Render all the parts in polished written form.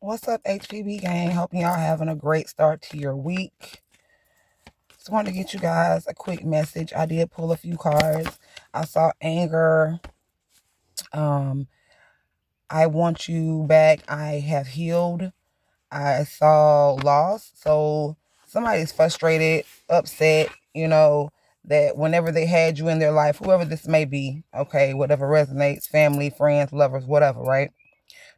What's up, HPB gang? Hoping y'all having a great start to your week. Just wanted to get you guys a quick message. I did pull a few cards. I saw anger. Um, I want you back. I have healed. I saw loss. So somebody's frustrated, upset, that whenever they had you in their life, whoever this may be, okay, whatever resonates, family, friends, lovers, whatever, right?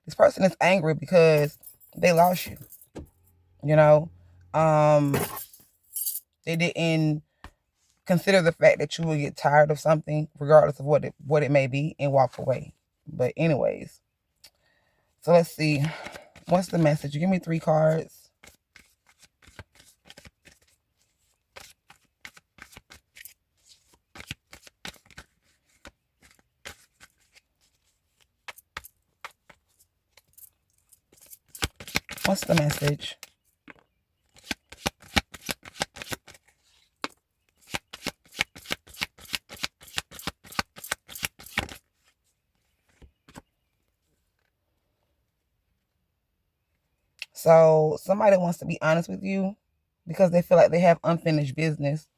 This person is angry because they lost you. You know, um, they didn't consider the fact that you will get tired of something, regardless of what it may be, and walk away. But anyways, so let's see. What's the message? Give me 3 cards. What's the message? So somebody wants to be honest with you because they feel like they have unfinished business.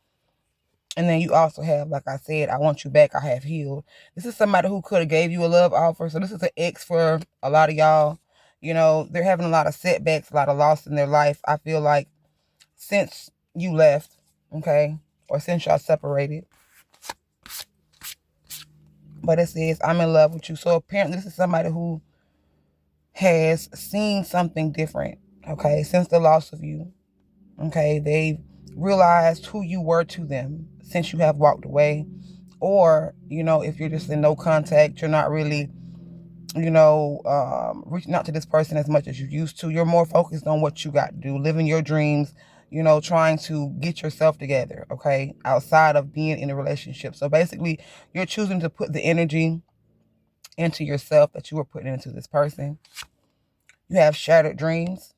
And then you also have, like I said, I want you back, I have healed. This is somebody who could have gave you a love offer. So this is an ex for a lot of y'all. They're having a lot of setbacks, a lot of loss in their life. I feel like since you left, okay, or since y'all separated. But it says, I'm in love with you. So apparently this is somebody who has seen something different, okay, since the loss of you. Okay, they've realized who you were to them since you have walked away. Or, if you're just in no contact, you're not really, reaching out to this person as much as you used to. You're more focused on what you got to do, living your dreams, trying to get yourself together, okay, outside of being in a relationship. So basically, you're choosing to put the energy into yourself that you were putting into this person. You have shattered dreams.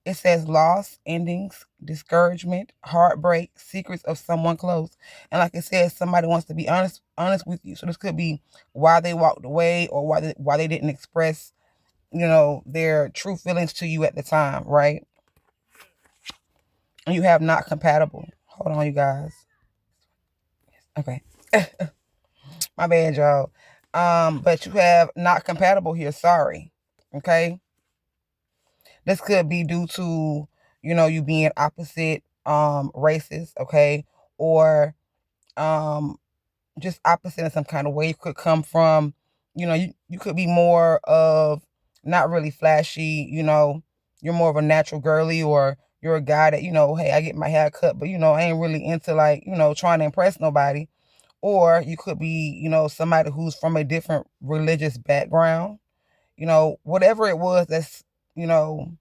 It says loss, endings, discouragement, heartbreak, secrets of someone close. And like it says, somebody wants to be honest with you. So this could be why they walked away, or why they didn't express, their true feelings to you at the time, right? And you have not compatible. Hold on, you guys. Okay. My bad, y'all. But you have not compatible here. Sorry. Okay. This could be due to, you being opposite races, okay? Or just opposite in some kind of way. You could come from, you could be more of not really flashy, you're more of a natural girly, or you're a guy that, hey, I get my hair cut, but I ain't really into, like, trying to impress nobody. Or you could be, somebody who's from a different religious background, whatever it was that's, you know,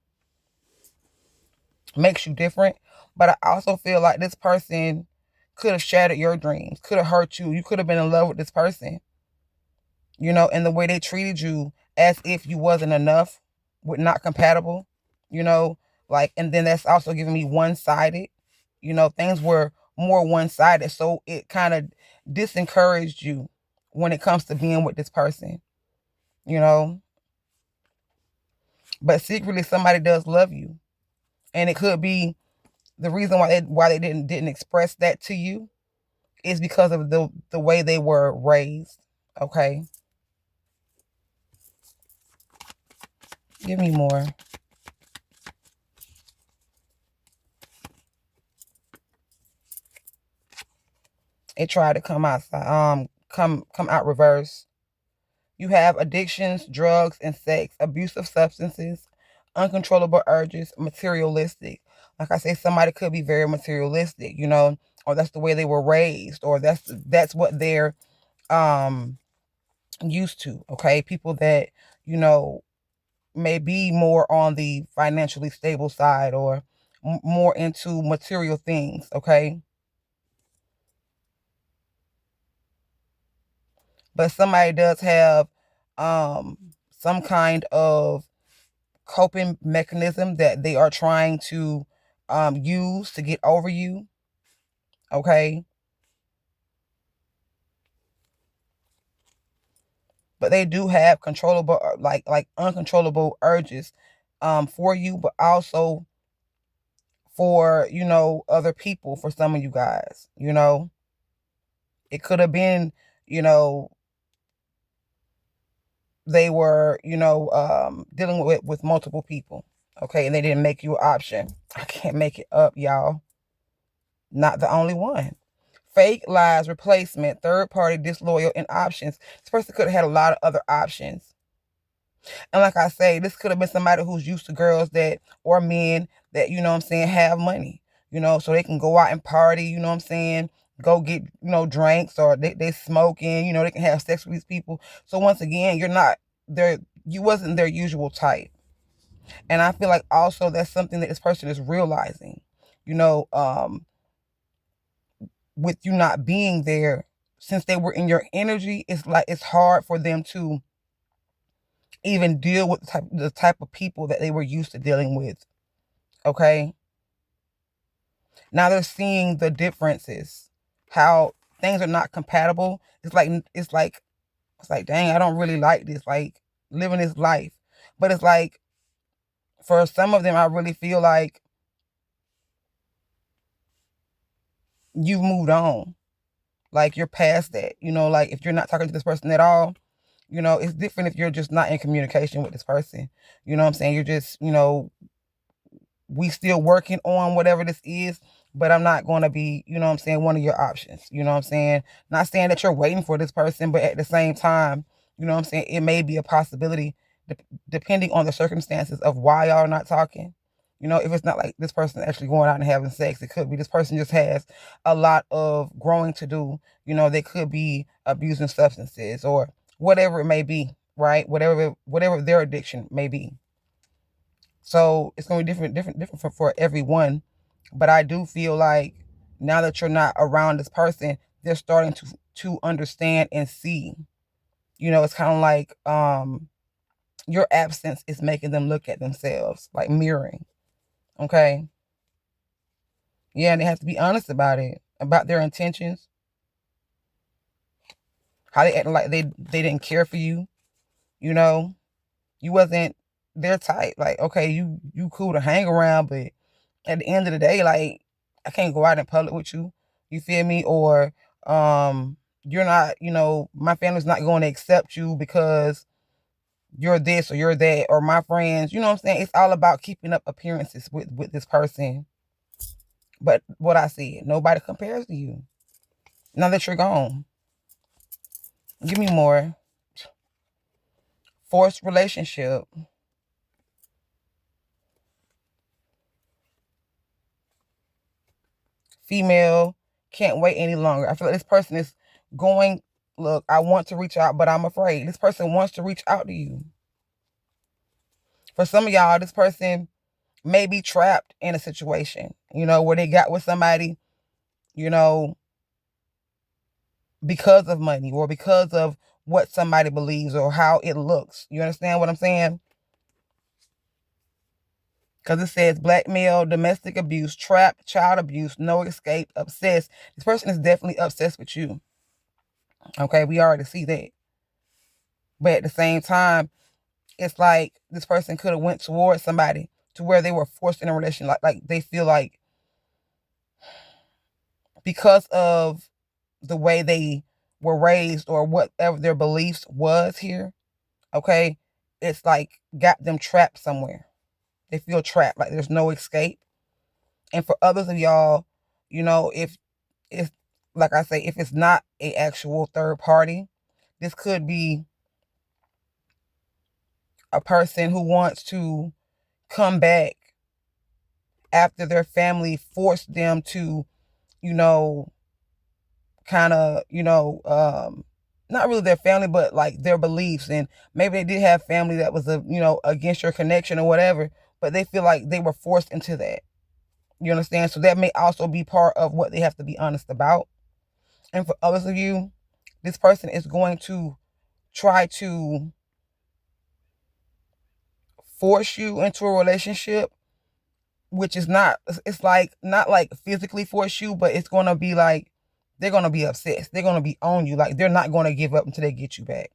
makes you different. But I also feel like this person could have shattered your dreams, could have hurt you. You could have been in love with this person, and the way they treated you as if you wasn't enough, with not compatible, you know, like, and then that's also giving me one-sided, things were more one-sided. So it kind of disencouraged you when it comes to being with this person, you know, but secretly somebody does love you. And it could be the reason why they didn't express that to you is because of the way they were raised. Okay, give me more. It tried to come out, come out reverse. You have addictions, drugs, and sex, abuse of substances, uncontrollable urges, materialistic. Like I say, somebody could be very materialistic, or that's the way they were raised, or that's what they're um used to. Okay, people that you know may be more on the financially stable side, or more into material things. Okay, but somebody does have some kind of coping mechanism that they are trying to use to get over you. Okay. but they do have controllable, like uncontrollable urges for you, but also for, other people, for some of you guys. It could have been, you know they were, dealing with multiple people, okay, and they didn't make you an option. I can't make it up, y'all. Not the only one. Fake lies, replacement, third party, disloyal, and options. This person could have had a lot of other options. And like I say, this could have been somebody who's used to girls that, or men that, have money, so they can go out and party, go get, drinks, or they smoking, they can have sex with these people. So once again, you wasn't their usual type. And I feel like also that's something that this person is realizing, you know, um, with you not being there, since they were in your energy, it's hard for them to even deal with the type of people that they were used to dealing with. Okay. Now they're seeing the differences, how things are not compatible. It's like, dang, I don't really like this, like living this life. But it's like, for some of them, I really feel like you've moved on. Like you're past that. Like if you're not talking to this person at all, it's different if you're just not in communication with this person. You know what I'm saying? You're just, we still working on whatever this is, but I'm not going to be, one of your options. You know what I'm saying? Not saying that you're waiting for this person, but at the same time, it may be a possibility, depending on the circumstances of why y'all are not talking. If it's not like this person actually going out and having sex, it could be this person just has a lot of growing to do. They could be abusing substances or whatever it may be, right? Whatever their addiction may be. So it's going to be different for everyone. But I do feel like now that you're not around this person, they're starting to understand and see. It's kind of like your absence is making them look at themselves, like mirroring. Okay. Yeah, and they have to be honest about it, about their intentions, how they acting like they didn't care for you. You know, you wasn't their type. Like, okay, you cool to hang around, but at the end of the day, like, I can't go out in public with you. You feel me? Or you're not, my family's not going to accept you because you're this or you're that, or my friends. You know what I'm saying? It's all about keeping up appearances with this person. But what I said, nobody compares to you. Now that you're gone. Give me more. Forced relationship. Female, can't wait any longer. I feel like this person is going, look, I want to reach out, but I'm afraid. This person wants to reach out to you. For some of y'all, this person may be trapped in a situation, where they got with somebody, you know, because of money or because of what somebody believes or how it looks. You understand what I'm saying? Because it says blackmail, domestic abuse, trap, child abuse, no escape, obsessed. This person is definitely obsessed with you. Okay, we already see that. But at the same time, it's like this person could have went towards somebody to where they were forced in a relation. Like they feel like because of the way they were raised or whatever their beliefs was here, okay, it's like got them trapped somewhere. They feel trapped, like there's no escape. And for others of y'all, if it's, like I say, if it's not a actual third party, this could be a person who wants to come back after their family forced them to, you know, kind of, not really their family, but like their beliefs. And maybe they did have family that was, against your connection or whatever, but they feel like they were forced into that. You understand? So that may also be part of what they have to be honest about. And for others of you, this person is going to try to force you into a relationship, which is not, it's like, not like physically force you, but it's going to be like, they're going to be obsessed. They're going to be on you. Like they're not going to give up until they get you back.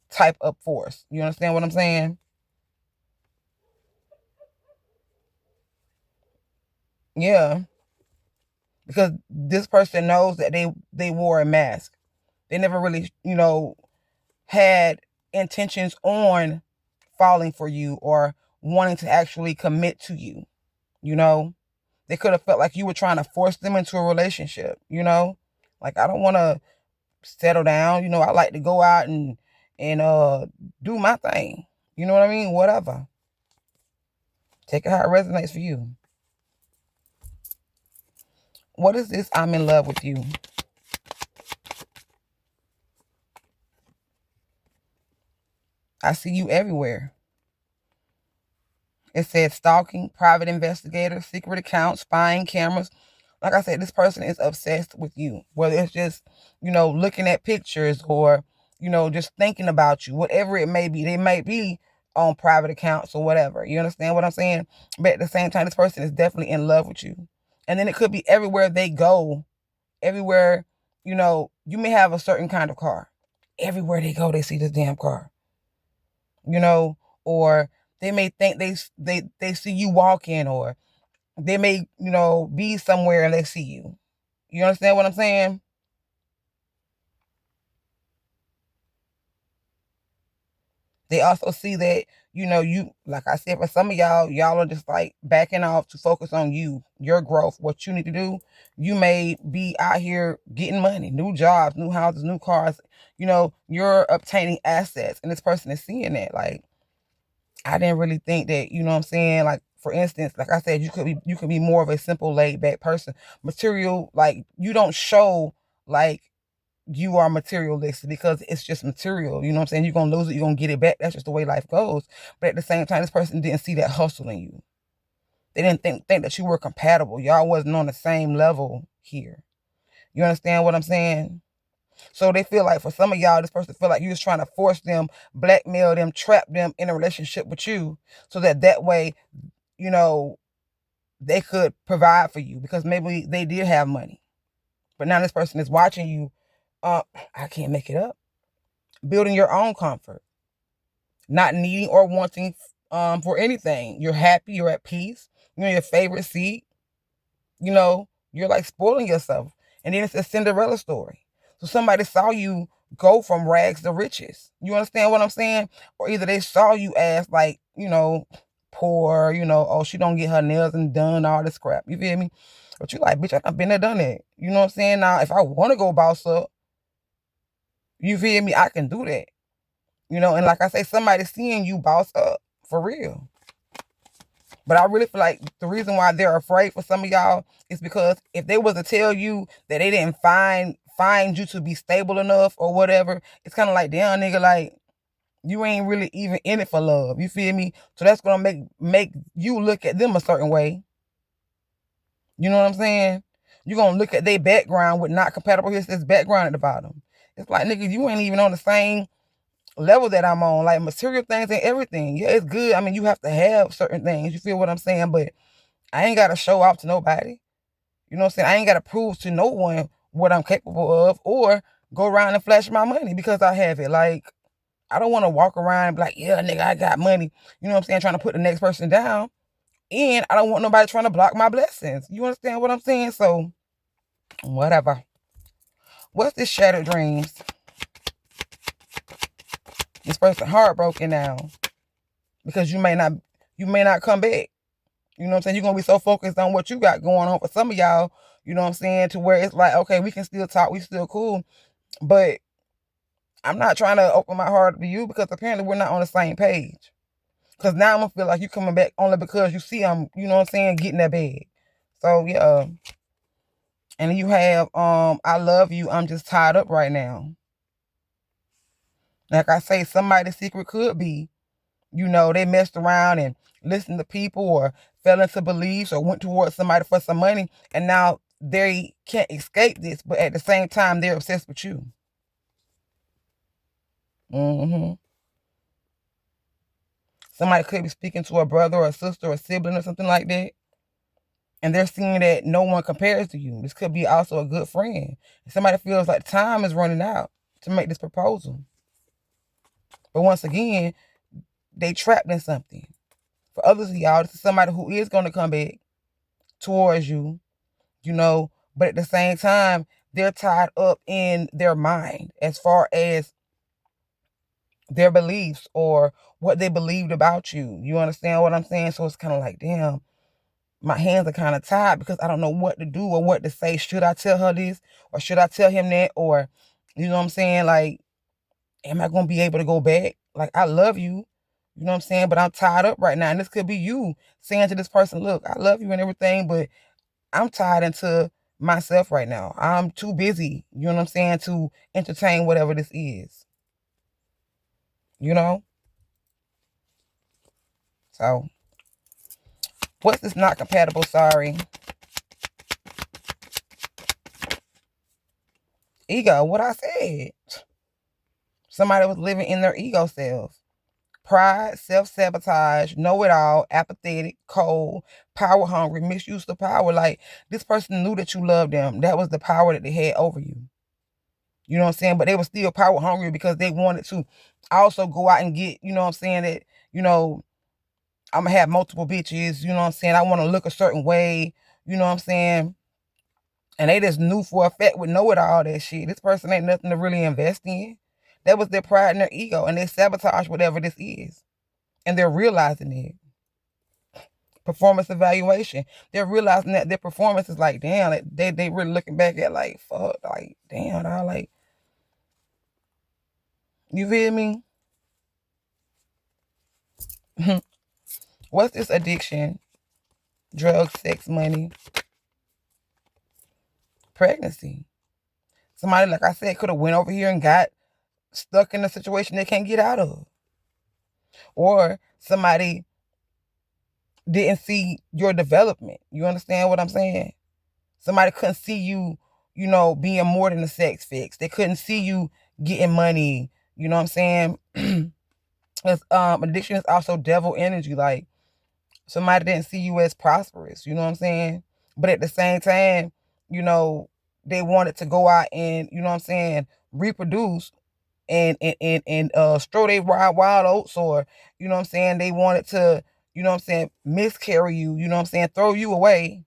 type of force. You understand what I'm saying? Yeah, because this person knows that they wore a mask. They never really, had intentions on falling for you or wanting to actually commit to you. You know, they could have felt like you were trying to force them into a relationship. Like, I don't want to settle down. I like to go out and do my thing. You know what I mean? Whatever. Take it how it resonates for you. What is this? I'm in love with you. I see you everywhere. It said stalking, private investigator, secret accounts, spying cameras. Like I said, this person is obsessed with you. Whether it's just, looking at pictures or, just thinking about you, whatever it may be. They might be on private accounts or whatever. You understand what I'm saying? But at the same time, this person is definitely in love with you. And then it could be everywhere they go, everywhere, you may have a certain kind of car. Everywhere they go, they see this damn car. Or they may think they see you walking, or they may, be somewhere and they see you. You understand what I'm saying? They also see that, you, like I said, for some of y'all are just like backing off to focus on you, your growth, what you need to do. You may be out here getting money, new jobs, new houses, new cars. You're obtaining assets, and this person is seeing that. Like, I didn't really think that, you know what I'm saying? Like, for instance, like I said, you could be more of a simple, laid back person. Material, like, you don't show like you are materialistic because it's just material. You know what I'm saying? You're gonna lose it, you're gonna get it back. That's just the way life goes. But at the same time, this person didn't see that hustle in you. They didn't think that you were compatible. Y'all wasn't on the same level here. You understand what I'm saying? So they feel like, for some of y'all, this person feel like you was trying to force them, blackmail them, trap them in a relationship with you, so that way, you know, they could provide for you because maybe they did have money. But now this person is watching you. I can't make it up. Building your own comfort, not needing or wanting for anything. You're happy. You're at peace. You're in your favorite seat. You're like spoiling yourself. And then it's a Cinderella story. So somebody saw you go from rags to riches. You understand what I'm saying? Or either they saw you as like, poor, oh, she don't get her nails and done, all this crap. You feel me? But you like, bitch, I've been there, done that. You know what I'm saying? Now, if I want to go boss up, you feel me? I can do that. And like I say, somebody seeing you boss up for real. But I really feel like the reason why they're afraid for some of y'all is because if they was to tell you that they didn't find you to be stable enough or whatever, it's kind of like, damn, nigga, like, you ain't really even in it for love. You feel me? So that's gonna make you look at them a certain way. You know what I'm saying? You're gonna look at their background with not compatible. Here's this background at the bottom. It's like, nigga, you ain't even on the same level that I'm on, like material things and everything. Yeah, it's good. I mean, you have to have certain things. You feel what I'm saying? But I ain't gotta show off to nobody. You know what I'm saying? I ain't gotta prove to no one what I'm capable of or go around and flash my money because I have it. Like, I don't want to walk around and be like, yeah, nigga, I got money. You know what I'm saying? Trying to put the next person down. And I don't want nobody trying to block my blessings. You understand what I'm saying? So, whatever. What's this shattered dreams? This person heartbroken now because you may not come back. You know what I'm saying? You're going to be so focused on what you got going on. For some of y'all, you know what I'm saying, to where it's like, okay, we can still talk, we still cool, but I'm not trying to open my heart to you because apparently we're not on the same page. Because now I'm going to feel like you coming back only because you see I'm, you know what I'm saying, getting that bag. So, yeah. And you have, I love you, I'm just tied up right now. Like I say, somebody's secret could be, they messed around and listened to people or fell into beliefs or went towards somebody for some money. And now they can't escape this, but at the same time, they're obsessed with you. hmm Somebody could be speaking to a brother or a sister or a sibling or something like that. And they're seeing that no one compares to you. This could be also a good friend. Somebody feels like time is running out to make this proposal. But once again, they trapped in something. For others of y'all, this is somebody who is going to come back towards you, but at the same time, they're tied up in their mind as far as their beliefs or what they believed about you. You understand what I'm saying? So it's kind of like, damn, my hands are kind of tied because I don't know what to do or what to say. Should I tell her this or should I tell him that? Or, you know what I'm saying? Like, am I going to be able to go back? Like, I love you. You know what I'm saying? But I'm tied up right now. And this could be you saying to this person, look, I love you and everything, but I'm tied into myself right now. I'm too busy, you know what I'm saying, to entertain whatever this is. You know? So, what's this not compatible? Sorry. Ego, what I said. Somebody was living in their ego self. Pride, self-sabotage, know-it-all, apathetic, cold, power hungry, misuse of power. Like, this person knew that you loved them. That was the power that they had over you. You know what I'm saying? But they were still power hungry because they wanted to also go out and get, you know what I'm saying, that, I'm going to have multiple bitches, you know what I'm saying? I want to look a certain way, you know what I'm saying? And they just knew for a fact would know it all that shit. This person ain't nothing to really invest in. That was their pride and their ego, and they sabotage whatever this is. And they're realizing it. Performance evaluation. They're realizing that their performance is like, damn, like, they really looking back at like, fuck, like, damn, dog, like, you feel me? What's this addiction? Drugs, sex, money, pregnancy. Somebody, like I said, could have went over here and got stuck in a situation they can't get out of. Or somebody didn't see your development. You understand what I'm saying? Somebody couldn't see you, being more than a sex fix. They couldn't see you getting money. You know what I'm saying? Because addiction is also devil energy. Like, somebody didn't see you as prosperous. You know what I'm saying? But at the same time, they wanted to go out and, you know what I'm saying, reproduce and stroll they wild oats, or, you know what I'm saying, they wanted to, you know what I'm saying, miscarry you, you know what I'm saying, throw you away.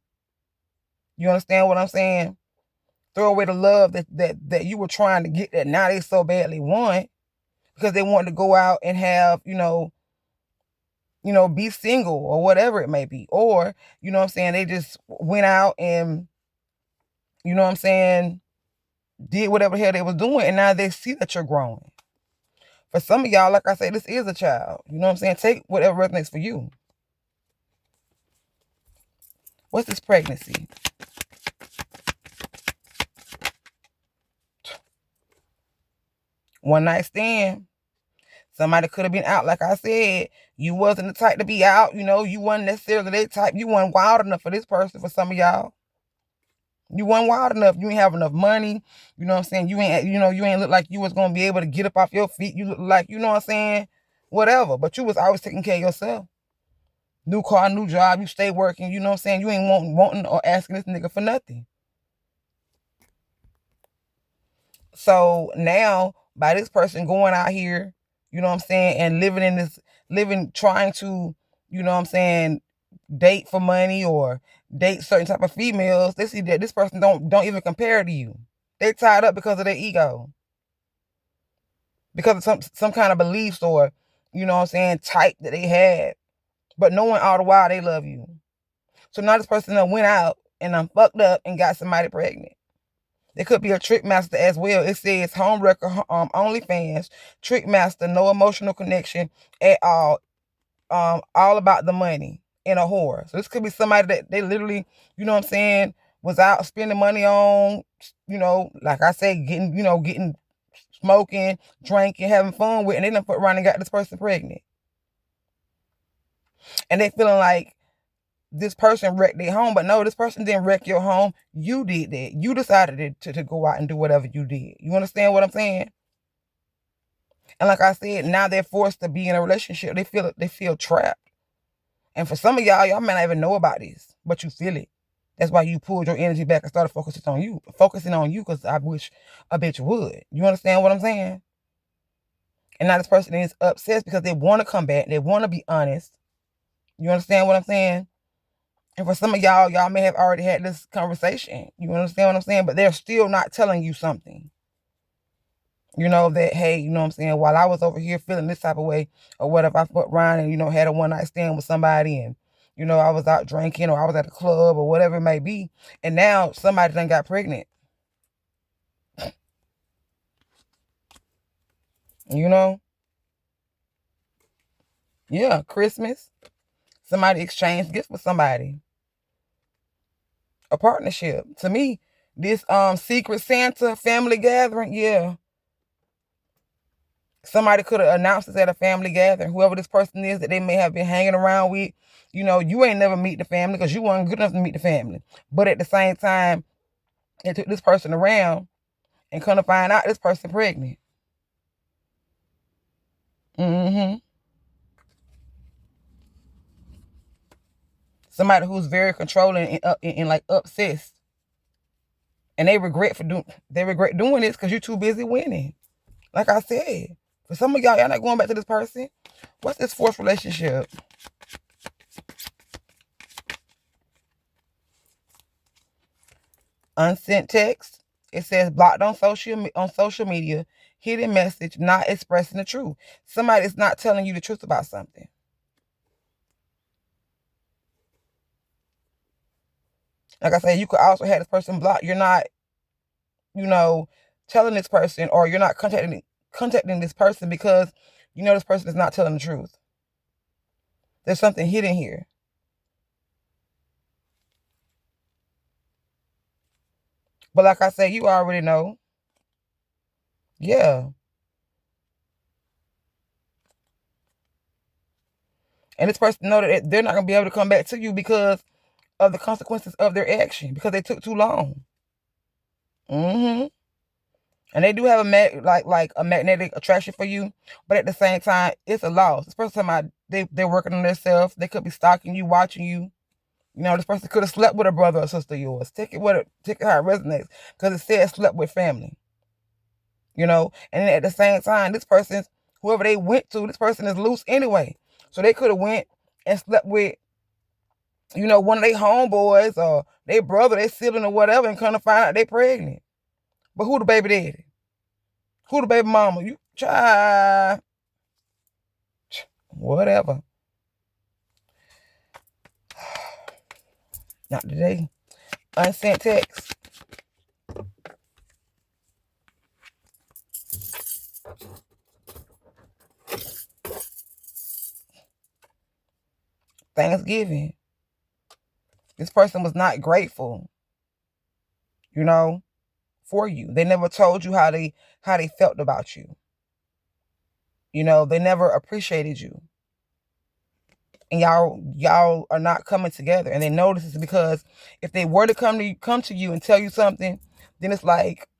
You understand what I'm saying? Throw away the love that you were trying to get that now they so badly want, because they wanted to go out and have, be single or whatever it may be. Or, you know what I'm saying, they just went out and, you know what I'm saying, did whatever the hell they was doing, and now they see that you're growing. For some of y'all, like I say, this is a child. You know what I'm saying? Take whatever resonates for you. What's this pregnancy? One night stand. Somebody could have been out, like I said. You wasn't the type to be out. You wasn't necessarily that type. You wasn't wild enough for this person, for some of y'all. You wasn't wild enough. You ain't have enough money. You know what I'm saying? You ain't look like you was going to be able to get up off your feet. You look like, you know what I'm saying? Whatever. But you was always taking care of yourself. New car, new job. You stay working. You know what I'm saying? You ain't wanting or asking this nigga for nothing. So now, by this person going out here, you know what I'm saying, and trying to, you know what I'm saying, date for money or date certain type of females, they see that this person don't even compare to you. They tied up because of their ego, because of some kind of beliefs or, you know what I'm saying, type that they had, but knowing all the while they love you. So now this person done went out and done fucked up and got somebody pregnant. It could be a trick master as well. It says home wrecker, OnlyFans, trick master, no emotional connection at all. All about the money, and a whore. So this could be somebody that they literally, you know what I'm saying, was out spending money on, like I say, getting smoking, drinking, having fun with, and they done put around and got this person pregnant. And they feeling like this person wrecked their home, but no, this person didn't wreck your home. You did that. You decided to go out and do whatever you did. You understand what I'm saying? And like I said, now they're forced to be in a relationship. They feel trapped. And for some of y'all may not even know about this, but you feel it. That's why you pulled your energy back and started focusing on you, because I wish a bitch would. You understand what I'm saying? And now this person is upset because they want to come back. They want to be honest. You understand what I'm saying? And for some of y'all may have already had this conversation. You understand what I'm saying? But they're still not telling you something. You know, that, hey, you know what I'm saying, while I was over here feeling this type of way, or what if I fucked around and, you know, had a one-night stand with somebody, and, you know, I was out drinking, or I was at a club, or whatever it may be, and now somebody done got pregnant. You know? Yeah, Christmas. Somebody exchanged gifts with somebody. A partnership. To me, this Secret Santa family gathering, yeah. Somebody could have announced this at a family gathering. Whoever this person is that they may have been hanging around with, you know, you ain't never meet the family because you weren't good enough to meet the family. But at the same time, they took this person around and come to find out this person pregnant. Somebody who's very controlling and like obsessed. And they regret doing this because you're too busy winning. Like I said, for some of y'all not going back to this person. What's this fourth relationship? Unsent text. It says blocked on social media. Hidden message, not expressing the truth. Somebody is not telling you the truth about something. Like I said, you could also have this person blocked. You're not, you know, telling this person, or you're not contacting this person because you know this person is not telling the truth. There's something hidden here. But like I said, you already know. Yeah. And this person know that they're not going to be able to come back to you because of the consequences of their action, because they took too long. And they do have a magnetic attraction for you, but at the same time, it's a loss. This person, they're working on themselves. They could be stalking you, watching you. You know, this person could have slept with a brother or sister of yours. Take it how it resonates, because it says slept with family. You know, and at the same time, this person, whoever they went to, this person is loose anyway. So they could have went and slept with, you know, one of their homeboys or their brother, their sibling or whatever, and come to find out they pregnant. But who the baby daddy? Who the baby mama? You try. Whatever. Not today. Unsent text. Thanksgiving. This person was not grateful, you know, for you. They never told you how they felt about you. You know, they never appreciated you. And y'all are not coming together. And they know this is because if they were to come to you and tell you something, then it's like,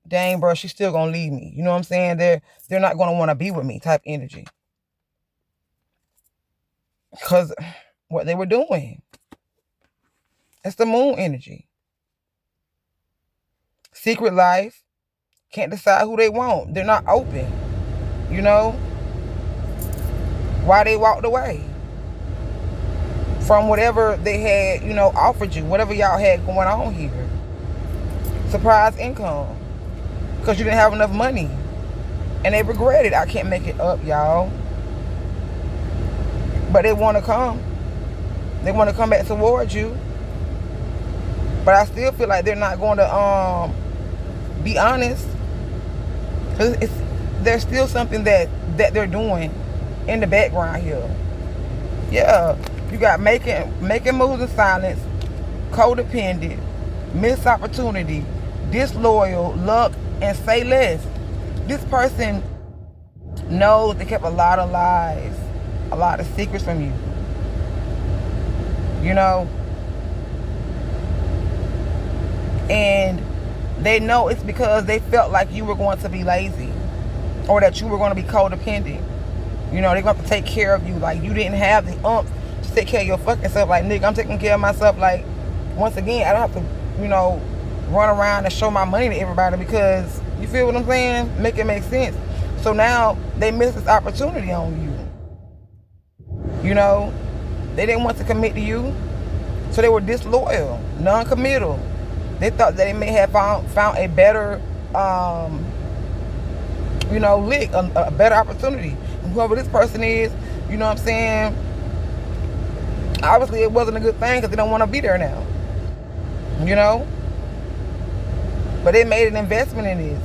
dang, bro, she's still gonna leave me. You know what I'm saying? They're not gonna want to be with me type energy. Because what they were doing. It's the moon energy. Secret life. Can't decide who they want. They're not open. You know? Why they walked away from whatever they had, you know, offered you. Whatever y'all had going on here. Surprise income. Because you didn't have enough money. And they regret it. I can't make it up, y'all. But they want to come. They want to come back towards you. But I still feel like they're not going to be honest. There's still something that they're doing in the background here. Yeah. You got making moves in silence, codependent, missed opportunity, disloyal, luck, and say less. This person knows they kept a lot of lies, a lot of secrets from you. You know? And they know it's because they felt like you were going to be lazy, or that you were going to be codependent. You know, they're going to have to take care of you. Like, you didn't have the oomph to take care of your fucking self. Like, nigga, I'm taking care of myself. Like, once again, I don't have to, you know, run around and show my money to everybody, because, you feel what I'm saying? Make it make sense. So now they missed this opportunity on you. You know, they didn't want to commit to you, so they were disloyal, non-committal. They thought that they may have found a better, lick, a better opportunity. And whoever this person is, you know what I'm saying? Obviously, it wasn't a good thing because they don't want to be there now. You know, but they made an investment in this.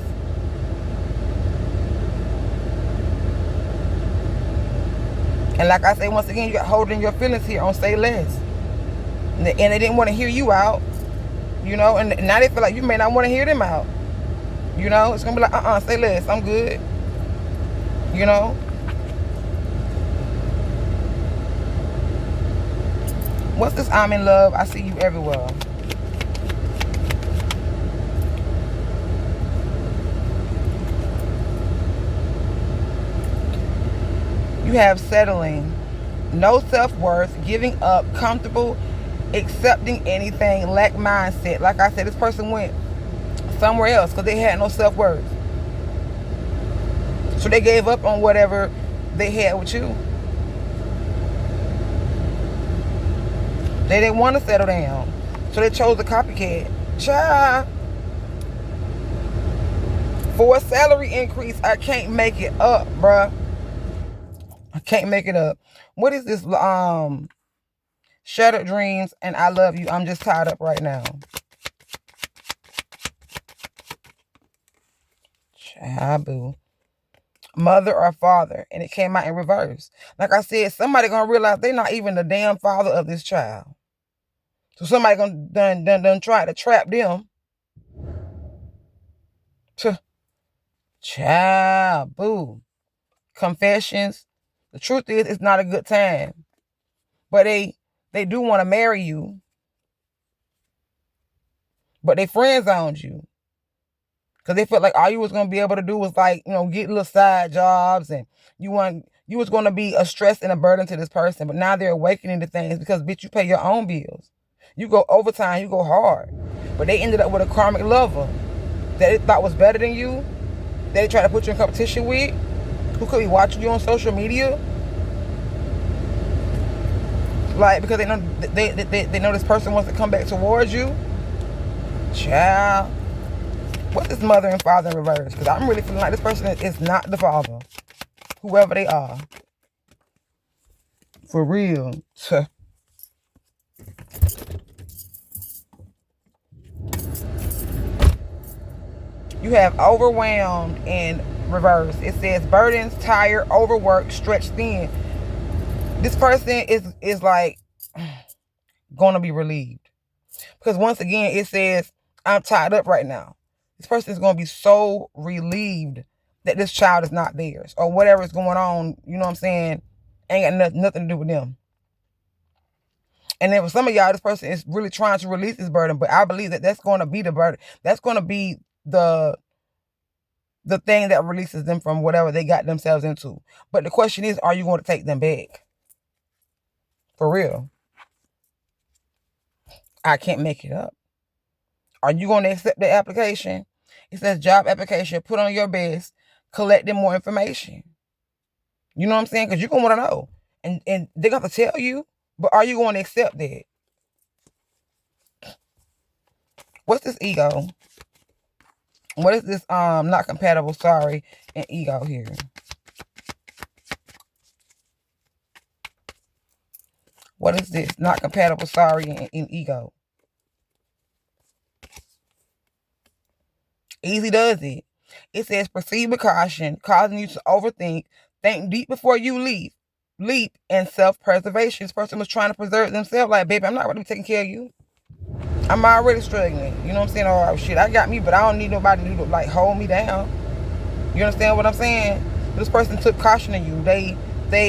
And like I say, once again, you got holding your feelings here on Say Less. And they didn't want to hear you out, you know, and now they feel like you may not want to hear them out. You know, it's going to be like, say less, I'm good. You know. What's this? I'm in love, I see you everywhere. You have settling, no self-worth, giving up, comfortable, accepting anything, lack mindset. Like I said, this person went somewhere else because they had no self-worth. So they gave up on whatever they had with you. They didn't want to settle down. So they chose the copycat. Child. For a salary increase, I can't make it up, bruh. I can't make it up. What is this? Shattered dreams and I love you. I'm just tied up right now. Child. Mother or father, and it came out in reverse. Like I said, somebody gonna realize they're not even the damn father of this child. So somebody gonna done try to trap them. Child, boo. Confessions. The truth is, it's not a good time. But they do want to marry you. But they friend zoned you. Because they felt like all you was going to be able to do was like, get little side jobs. And you was going to be a stress and a burden to this person. But now they're awakening to things because, bitch, you pay your own bills. You go overtime, you go hard. But they ended up with a karmic lover that they thought was better than you. That they tried to put you in competition with. Who could be watching you on social media. Like, because they know this person wants to come back towards you. Child. What's this mother and father in reverse? Because I'm really feeling like this person is not the father. Whoever they are. For real. You have overwhelmed in reverse. It says burdens, tired, overworked, stretched thin. This person is like going to be relieved. Because once again, it says, I'm tied up right now. This person is going to be so relieved that this child is not theirs. Or whatever is going on, you know what I'm saying, ain't got nothing to do with them. And then for some of y'all, this person is really trying to release this burden. But I believe that that's going to be the burden. That's going to be the thing that releases them from whatever they got themselves into. But the question is, are you going to take them back? For real. I can't make it up. Are you going to accept the application? It says job application, put on your best, collecting more information. You know what I'm saying? Because you're going to want to know. And they're going to tell you, but are you going to accept that? What's this ego? What is this not compatible, sorry, and ego here? What is this? Not compatible, sorry, and ego. Easy does it. It says proceed with caution, causing you to overthink, think deep before you leap, and self-preservation. This person was trying to preserve themselves. Like, baby, I'm not going to be taking care of you. I'm already struggling. You know what I'm saying? Oh, shit, I got me, but I don't need nobody to, like, hold me down. You understand what I'm saying? This person took caution in you. They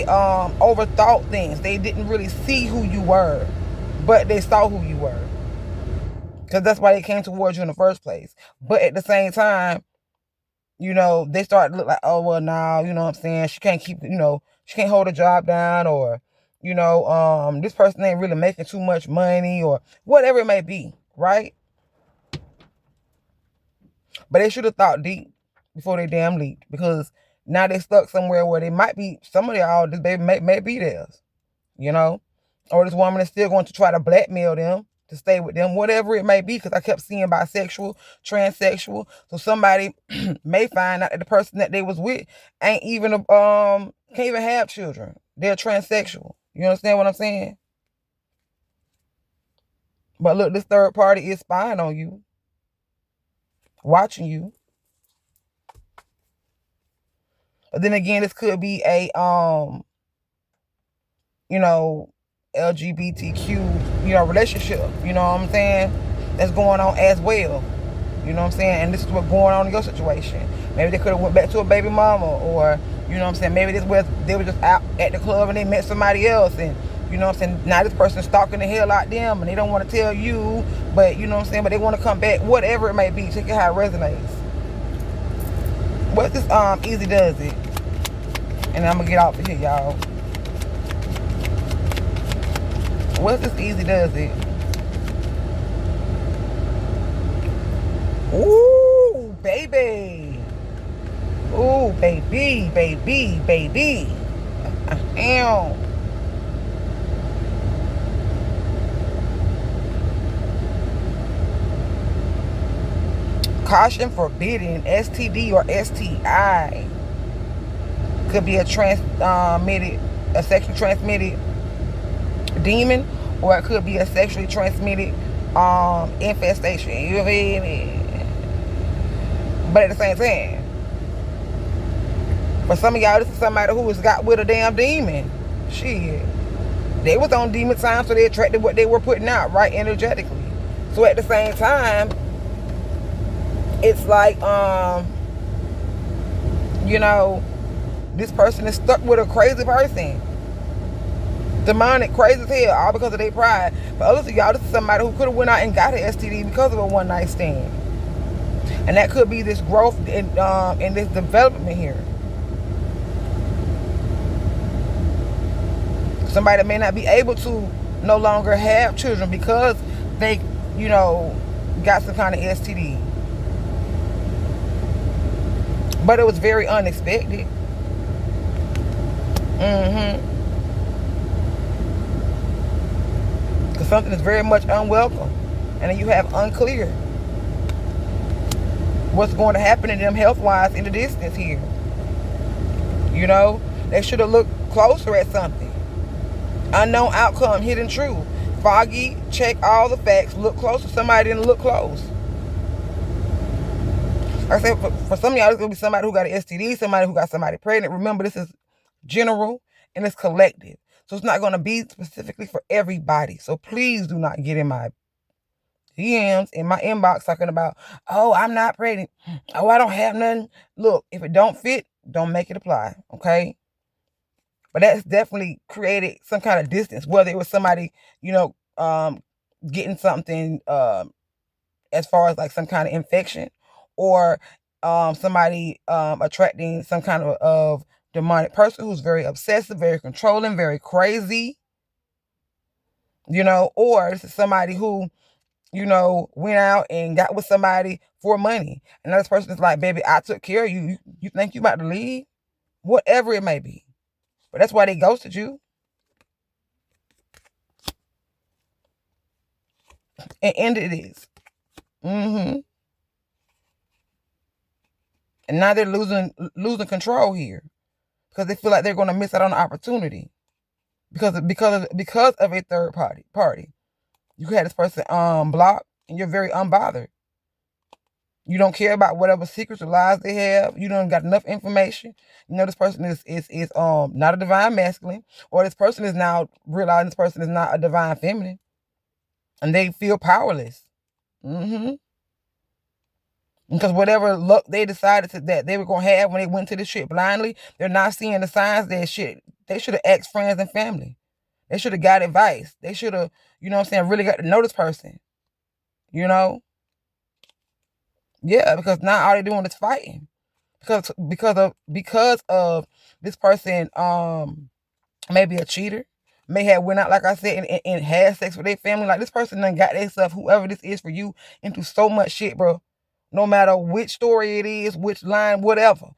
overthought things. They didn't really see who you were, but they saw who you were. Because that's why they came towards you in the first place. But at the same time, they start to look like, oh, well, now, you know what I'm saying? She can't keep, she can't hold a job down, or, this person ain't really making too much money, or whatever it may be, right? But they should have thought deep before they damn leaped, because Now they stuck somewhere where they might be, some of y'all, this baby may be theirs, you know? Or this woman is still going to try to blackmail them to stay with them, whatever it may be, because I kept seeing bisexual, transsexual. So somebody may find out that the person that they was with ain't even, can't even have children. They're transsexual. You understand what I'm saying? But look, this third party is spying on you, watching you. But then again, this could be a you know, LGBTQ, relationship, you know what I'm saying? That's going on as well. You know what I'm saying? And this is what's going on in your situation. Maybe they could have went back to a baby mama, or, you know what I'm saying, maybe this was, they were just out at the club and they met somebody else, and, you know what I'm saying, now this person's stalking the hell out them and they don't want to tell you, but, you know what I'm saying, but they want to come back, whatever it may be. Check it how it resonates. What's this easy does it? And I'm gonna get off of here, y'all. What's this easy does it? Ooh, baby. Ooh, baby, baby, baby. Damn. Caution forbidden, STD or STI. Could be a sexually transmitted demon, or it could be a sexually transmitted infestation. You feel me? But at the same time, for some of y'all, this is somebody who has got with a damn demon. Shit. They was on demon time, so they attracted what they were putting out, right, energetically. So at the same time, it's like, this person is stuck with a crazy person. Demonic, crazy as hell, all because of their pride. But others of y'all, this is somebody who could have went out and got an STD because of a one night stand. And that could be this growth in this development here. Somebody may not be able to no longer have children because they, got some kind of STD. But it was very unexpected. Because something is very much unwelcome. And then you have unclear what's going to happen to them health-wise in the distance here. They should have looked closer at something. Unknown outcome, hidden truth. Foggy, check all the facts, look closer. Somebody didn't look close. Like I said, for some of y'all, it's going to be somebody who got an STD, somebody who got somebody pregnant. Remember, this is general and it's collective. So it's not going to be specifically for everybody. So please do not get in my DMs, in my inbox, talking about, oh, I'm not pregnant. Oh, I don't have nothing. Look, if it don't fit, don't make it apply, okay? But that's definitely created some kind of distance, whether it was somebody, getting something as far as like some kind of infection, or somebody attracting some kind of demonic person who's very obsessive, very controlling, very crazy, or this is somebody who, went out and got with somebody for money. And this person is like, baby, I took care of you. You think you about to leave? Whatever it may be. But that's why they ghosted you. And ended this. And now they're losing control here. Because they feel like they're going to miss out on the opportunity. Because of a third party. You had this person blocked, and you're very unbothered. You don't care about whatever secrets or lies they have. You don't got enough information. This person is not a divine masculine, or this person is now realizing this person is not a divine feminine, and they feel powerless. Because whatever luck they decided that they were gonna have when they went to this shit blindly, they're not seeing the signs that shit. They should have asked friends and family. They should have got advice. They should have, really got to know this person. Yeah, because now all they're doing is fighting. Because of this person maybe a cheater, may have went out, like I said, and had sex with their family. Like, this person done got themselves, whoever this is for you, into so much shit, bro. No matter which story it is, which line, whatever.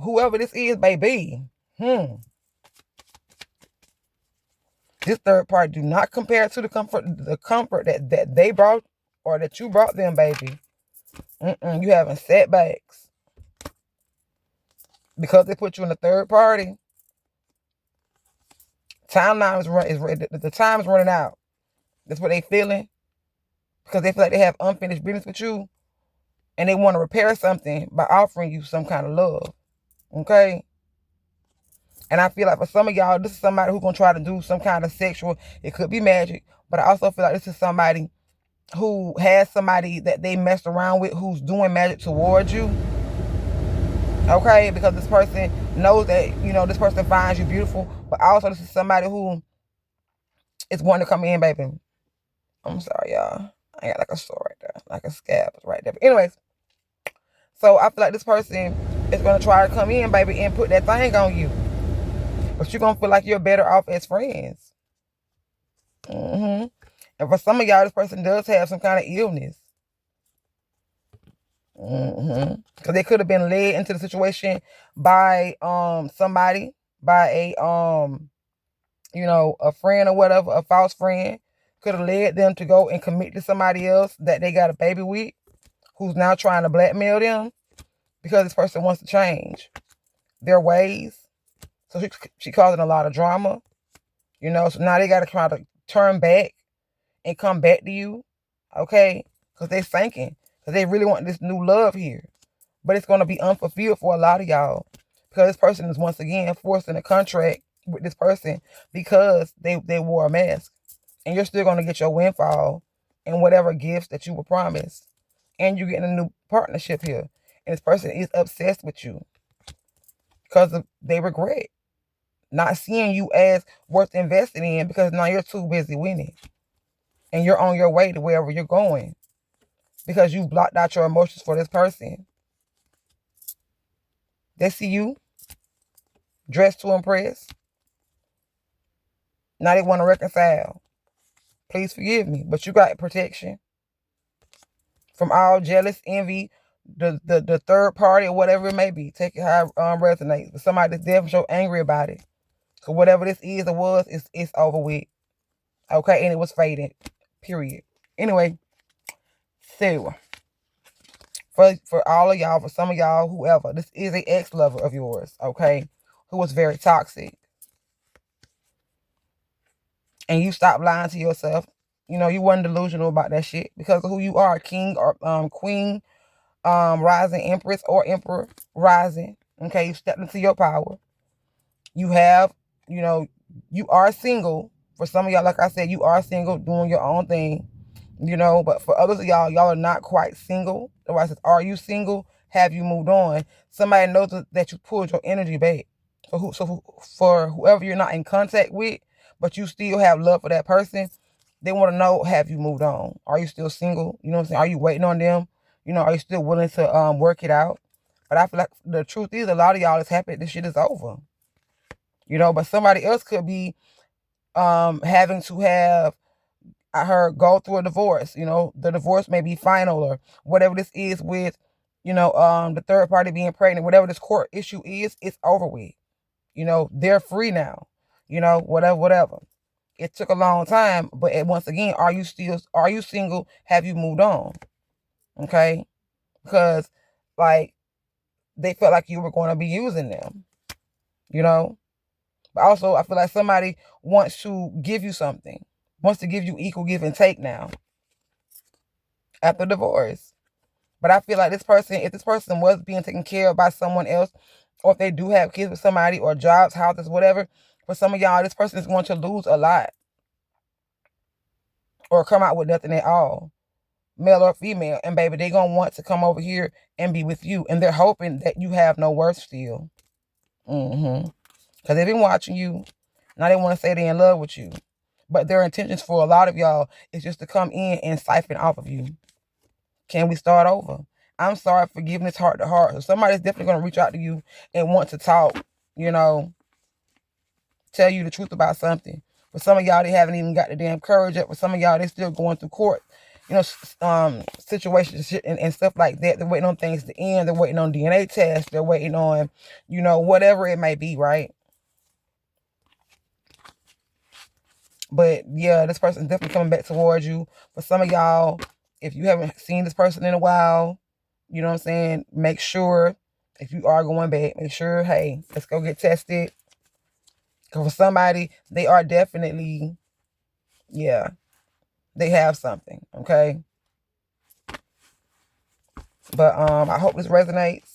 whoever this is, baby. This third party do not compare to the comfort that they brought or that you brought them, baby. You having setbacks because they put you in the third party. The time is running out. That's what they feeling because they feel like they have unfinished business with you, and they want to repair something by offering you some kind of love. Okay. And I feel like for some of y'all, this is somebody who's going to try to do some kind of sexual, it could be magic, but I also feel like this is somebody who has somebody that they messed around with who's doing magic towards you. Okay, because this person knows that, this person finds you beautiful, but also this is somebody who is wanting to come in, baby. I'm sorry, y'all. I got like a sore right there, like a scab right there. But anyways, so I feel like this person is going to try to come in, baby, and put that thing on you. But you're going to feel like you're better off as friends. And for some of y'all, this person does have some kind of illness. Because they could have been led into the situation by somebody, by a a friend or whatever, a false friend. Could have led them to go and commit to somebody else that they got a baby with, who's now trying to blackmail them because this person wants to change their ways. So she causing a lot of drama, so now they got to try to turn back and come back to you, okay? Because they're thinking, because they really want this new love here. But it's going to be unfulfilled for a lot of y'all because this person is once again forced in a contract with this person because they wore a mask. And you're still going to get your windfall and whatever gifts that you were promised. And you're getting a new partnership here. And this person is obsessed with you because they regret not seeing you as worth investing in because now you're too busy winning. And you're on your way to wherever you're going because you blocked out your emotions for this person. They see you dressed to impress. Now they want to reconcile. Please forgive me, but you got protection from all jealous, envy, the third party or whatever it may be. Take it how it resonates. But somebody that's definitely so angry about it. So whatever this is or was, it's over with. Okay, and it was fading. Period. Anyway, so for all of y'all, for some of y'all, whoever, this is an ex-lover of yours, okay, who was very toxic. And you stopped lying to yourself. You wasn't delusional about that shit because of who you are, king or queen, rising empress or emperor rising. Okay, you stepped into your power. You have, you are single. For some of y'all, like I said, you are single, doing your own thing. But for others of y'all are not quite single. Otherwise, says, are you single? Have you moved on? Somebody knows that you pulled your energy back. For whoever you're not in contact with, but you still have love for that person, they want to know, have you moved on? Are you still single? You know what I'm saying? Are you waiting on them? Are you still willing to work it out? But I feel like the truth is a lot of y'all is happy this shit is over. But somebody else could be having to have, I heard, go through a divorce. The divorce may be final or whatever this is with, the third party being pregnant, whatever this court issue is, it's over with. They're free now. Whatever. It took a long time, but once again, are you single? Have you moved on? Okay? Because, they felt like you were going to be using them. But also, I feel like somebody wants to give you something. Wants to give you equal give and take now. After divorce. But I feel like if this person was being taken care of by someone else, or if they do have kids with somebody, or jobs, houses, whatever, for some of y'all, this person is going to lose a lot. Or come out with nothing at all. Male or female. And baby, they're going to want to come over here and be with you. And they're hoping that you have no worth still. Because they've been watching you. Now they want to say they're in love with you. But their intentions for a lot of y'all is just to come in and siphon off of you. Can we start over? I'm sorry, forgiveness heart to heart. So somebody's definitely going to reach out to you and want to talk, tell you the truth about something. For some of y'all, they haven't even got the damn courage up. For some of y'all, they're still going through court situations and stuff like that. They're waiting on things to end. They're waiting on DNA tests. They're waiting on, whatever it may be, right? But yeah, this person's definitely coming back towards you. For some of y'all, if you haven't seen this person in a while, you know what I'm saying? Make sure, if you are going back, make sure, hey, let's go get tested. Because for somebody, they are definitely, yeah, they have something, okay? But I hope this resonates.